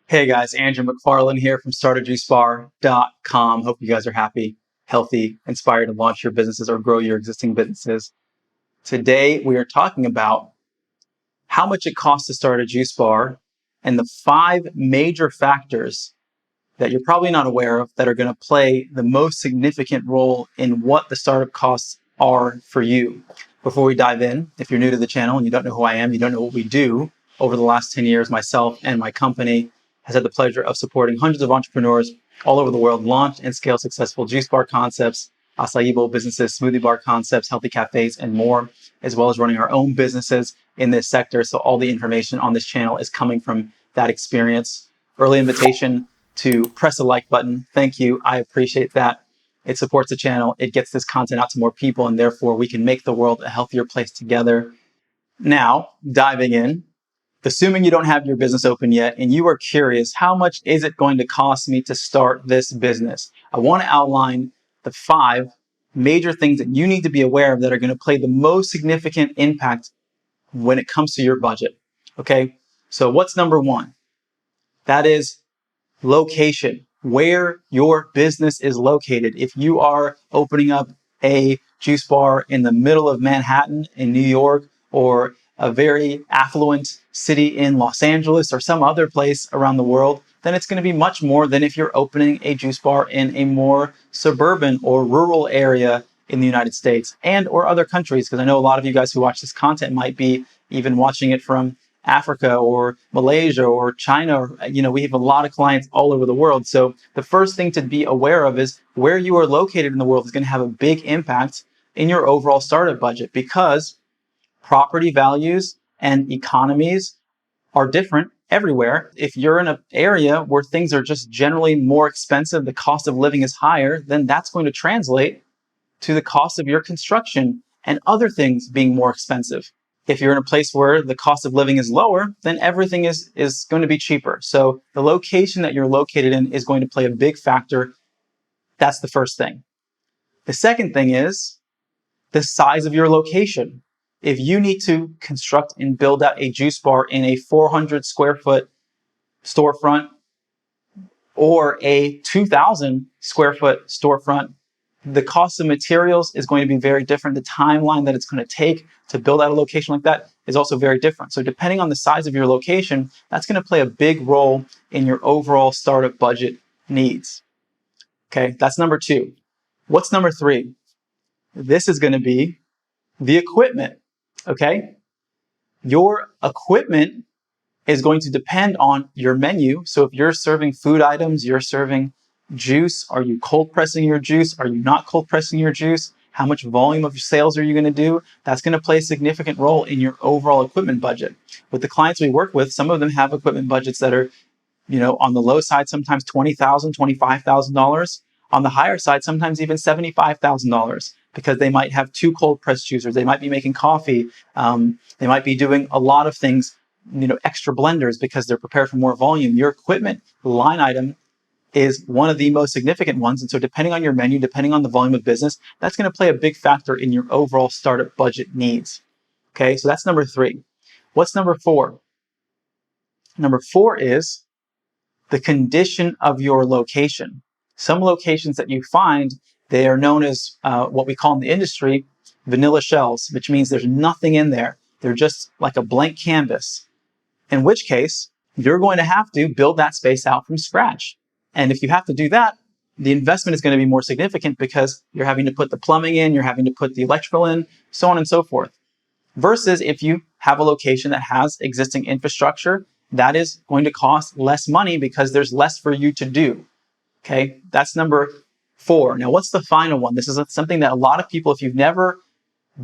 Hey guys, Andrew McFarland here from StartAJuiceBar.com. Hope you guys are happy, healthy, inspired to launch your businesses or grow your existing businesses. Today we are talking about how much it costs to start a juice bar and the 5 major factors that you're probably not aware of that are going to play the most significant role in what the startup costs are for you. Before we dive in, if you're new to the channel and you don't know who I am, you don't know what we do, over the last 10 years, myself and my company has had the pleasure of supporting hundreds of entrepreneurs all over the world launch and scale successful juice bar concepts, acai bowl businesses, smoothie bar concepts, healthy cafes, and more, as well as running our own businesses in this sector. So all the information on this channel is coming from that experience. Early invitation to press the like button. Thank you. I appreciate that. It supports the channel. It gets this content out to more people, and therefore we can make the world a healthier place together. Now, diving in, assuming you don't have your business open yet and you are curious, how much is it going to cost me to start this business? I want to outline the 5 major things that you need to be aware of that are going to play the most significant impact when it comes to your budget. Okay, so what's number 1? That is location, where your business is located. If you are opening up a juice bar in the middle of Manhattan in New York, or a very affluent city in Los Angeles or some other place around the world, then it's going to be much more than if you're opening a juice bar in a more suburban or rural area in the United States and or other countries, because I know a lot of you guys who watch this content might be even watching it from Africa or Malaysia or China, or, we have a lot of clients all over the world. So the first thing to be aware of is where you are located in the world is going to have a big impact in your overall startup budget, because property values and economies are different everywhere. If you're in an area where things are just generally more expensive, the cost of living is higher, then that's going to translate to the cost of your construction and other things being more expensive. If you're in a place where the cost of living is lower, then everything is going to be cheaper. So the location that you're located in is going to play a big factor. That's the first thing. The second thing is the size of your location. If you need to construct and build out a juice bar in a 400 square foot storefront or a 2,000 square foot storefront, the cost of materials is going to be very different. The timeline that it's going to take to build out a location like that is also very different. So depending on the size of your location, that's going to play a big role in your overall startup budget needs. Okay, that's number 2. What's number 3? This is going to be the equipment. Okay, your equipment is going to depend on your menu. So if you're serving food items, you're serving juice, are you cold pressing your juice? Are you not cold pressing your juice? How much volume of sales are you going to do? That's going to play a significant role in your overall equipment budget. With the clients we work with, some of them have equipment budgets that are, on the low side, sometimes $20,000, $25,000. On the higher side, sometimes even $75,000, because they might have 2 cold press juicers. They might be making coffee. They might be doing a lot of things, extra blenders, because they're prepared for more volume. Your equipment line item is one of the most significant ones. And so depending on your menu, depending on the volume of business, that's going to play a big factor in your overall startup budget needs. Okay, so that's number 3. What's number 4? Number 4 is the condition of your location. Some locations that you find, they are known as what we call in the industry vanilla shells, which means there's nothing in there. They're just like a blank canvas, in which case you're going to have to build that space out from scratch. And if you have to do that, the investment is going to be more significant, because you're having to put the plumbing in, you're having to put the electrical in, so on and so forth. Versus if you have a location that has existing infrastructure, that is going to cost less money because there's less for you to do. Okay, that's number 4. Now, what's the final one? This is something that a lot of people, if you've never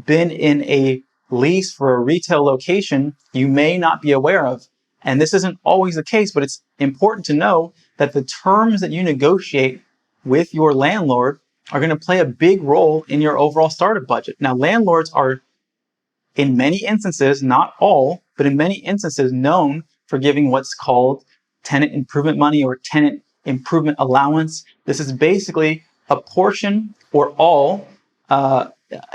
been in a lease for a retail location, you may not be aware of. And this isn't always the case, but it's important to know that the terms that you negotiate with your landlord are going to play a big role in your overall startup budget. Now, landlords are, in many instances, not all, but in many instances, known for giving what's called tenant improvement money or tenant improvement allowance. This is basically a portion or all,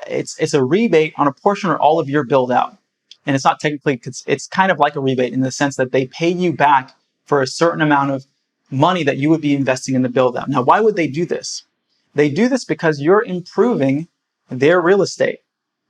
it's a rebate on a portion or all of your build out. And it's not technically, it's kind of like a rebate in the sense that they pay you back for a certain amount of money that you would be investing in the build out. Now, why would they do this? They do this because you're improving their real estate,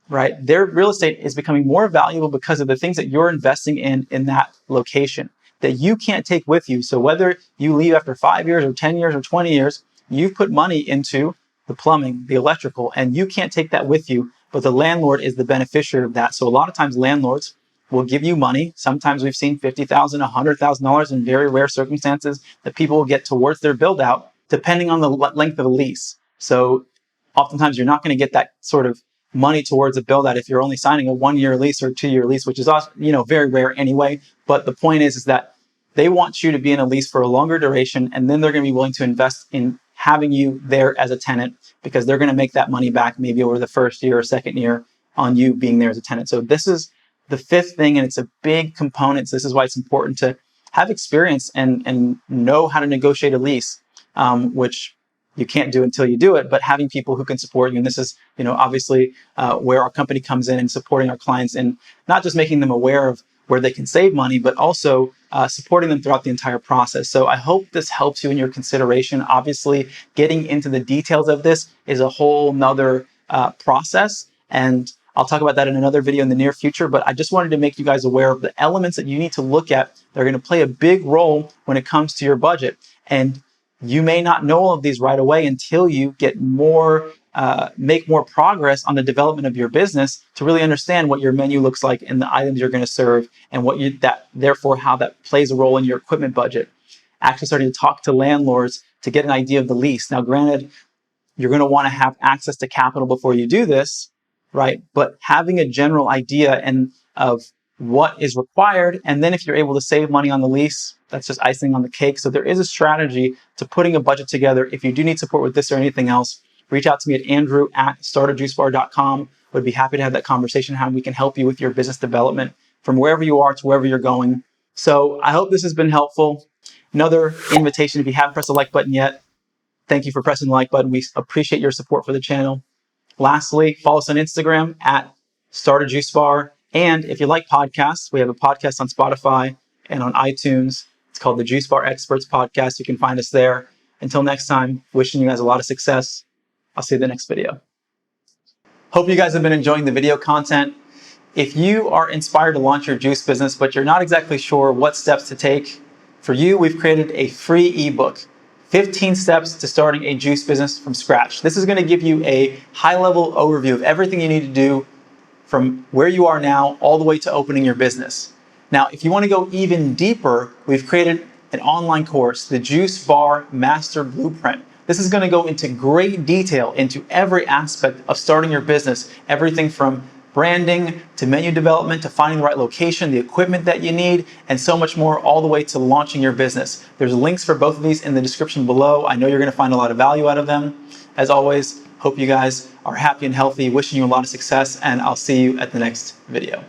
right? Their real estate is becoming more valuable because of the things that you're investing in that location that you can't take with you. So whether you leave after 5 years or 10 years or 20 years, you've put money into the plumbing, the electrical, and you can't take that with you, but the landlord is the beneficiary of that. So a lot of times landlords will give you money. Sometimes we've seen $50,000, $100,000 in very rare circumstances that people will get towards their build out, depending on the length of the lease. So oftentimes you're not going to get that sort of money towards a build out if you're only signing a 1-year lease or 2-year lease, which is also, very rare anyway. But the point is that they want you to be in a lease for a longer duration, and then they're going to be willing to invest in having you there as a tenant because they're going to make that money back maybe over the first year or second year on you being there as a tenant. So this is the fifth thing, and it's a big component. So this is why it's important to have experience and know how to negotiate a lease, which you can't do until you do it, but having people who can support you. And this is, obviously where our company comes in and supporting our clients and not just making them aware of where they can save money, but also supporting them throughout the entire process. So I hope this helps you in your consideration. Obviously, getting into the details of this is a whole nother process. And I'll talk about that in another video in the near future, but I just wanted to make you guys aware of the elements that you need to look at that are going to play a big role when it comes to your budget. And you may not know all of these right away until you get make more progress on the development of your business to really understand what your menu looks like and the items you're going to serve and therefore how that plays a role in your equipment budget. Actually starting to talk to landlords to get an idea of the lease. Now, granted, you're going to want to have access to capital before you do this, right? But having a general idea of what is required, and then if you're able to save money on the lease, that's just icing on the cake. So there is a strategy to putting a budget together. If you do need support with this or anything else, reach out to me at Andrew@StartAJuiceBar.com. Would be happy to have that conversation, how we can help you with your business development from wherever you are to wherever you're going. So I hope this has been helpful. Another invitation, if you haven't pressed the like button yet, thank you for pressing the like button. We appreciate your support for the channel. Lastly, follow us on Instagram at StartAJuiceBar. And if you like podcasts, we have a podcast on Spotify and on iTunes. It's called the Juice Bar Experts Podcast. You can find us there. Until next time, wishing you guys a lot of success. I'll see you in the next video. Hope you guys have been enjoying the video content. If you are inspired to launch your juice business, but you're not exactly sure what steps to take, for you, we've created a free ebook, 15 Steps to Starting a Juice Business from Scratch. This is going to give you a high-level overview of everything you need to do from where you are now all the way to opening your business. Now, if you want to go even deeper, we've created an online course, the Juice Bar Master Blueprint. This is going to go into great detail into every aspect of starting your business, everything from branding to menu development to finding the right location, the equipment that you need, and so much more, all the way to launching your business. There's links for both of these in the description below. I know you're going to find a lot of value out of them. As always, hope you guys are happy and healthy, wishing you a lot of success, and I'll see you at the next video.